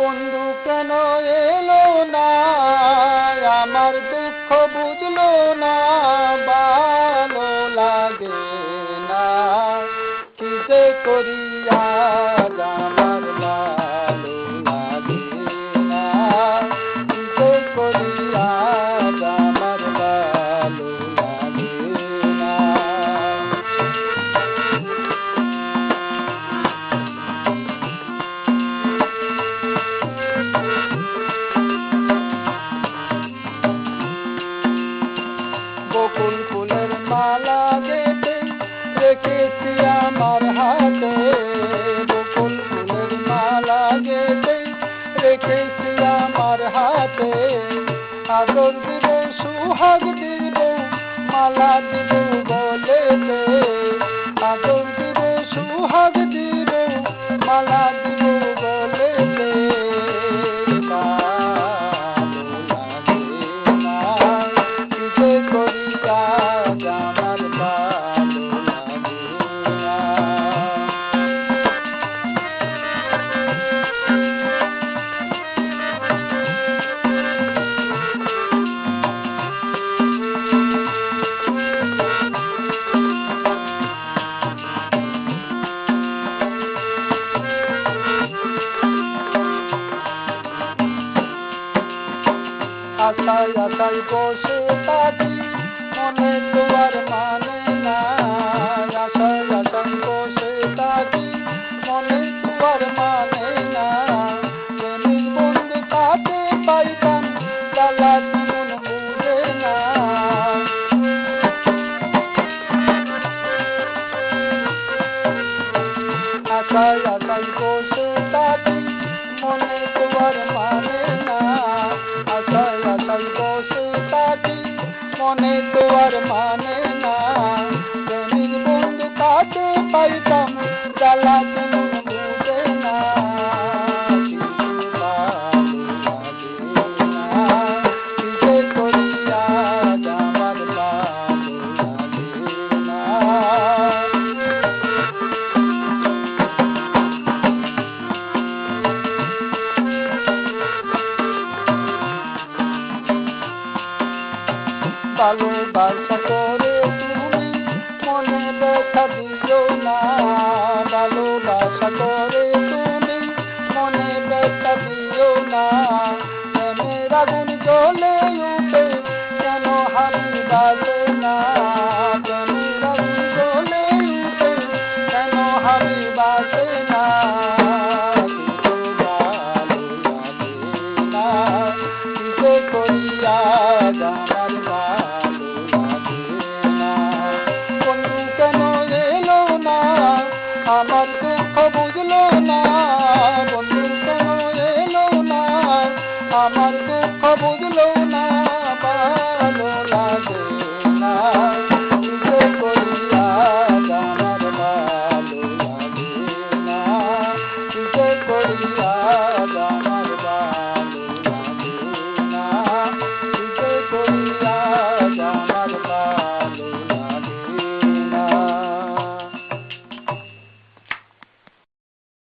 বন্ধু কেন এলো না, আমার দুঃখ বুঝলো না, ভালো লাগে না, কি যে করি আজ আমার ভালো লাগে না, কি যে করি আজ আমার ভালো লাগে না। বকুল ফুলের মালা গেঁথে রেখেছি আমার হাতে, বকুল ফুলের মালা গেঁথে রেখেছি আমার হাতে, আদর দিব সুহাগ দিব মালা দিব বলেতে, আদর দিব সুহাগ দিব মালা দিব বলেতে, আশায় আশায় বসে থাকি মনে তো আর মানে না, আশায় আশায় বসে থাকি মনে তো আর মানে না, প্রেমের বন্ধু কাছে পাইতাম জ্বালা মন বুঝে না। আশায় আশায় বসে থাকি মনে তো আর মানে না, আশায় আশায় বসে থাকি মনে তো আর মানে না, প্রেমের বন্ধু কাছে পাইতাম জ্বালা মন বুঝে না, কি যে করি আজ আমার ভালো লাগে না। ভালোবাসা করে তুমি মনে ব্যথা দিও না, ভালোবাসা করে তুমি মনে ব্যথা দিও না, প্রেমের আগুন জ্বলে উঠে কেন হানি বাজে না, প্রেমের আগুন জ্বলে উঠে কেন হানি বাজে না, কি যে করি আজ আমার ভালো লাগে না, বন্ধু কেন এলো না, আমার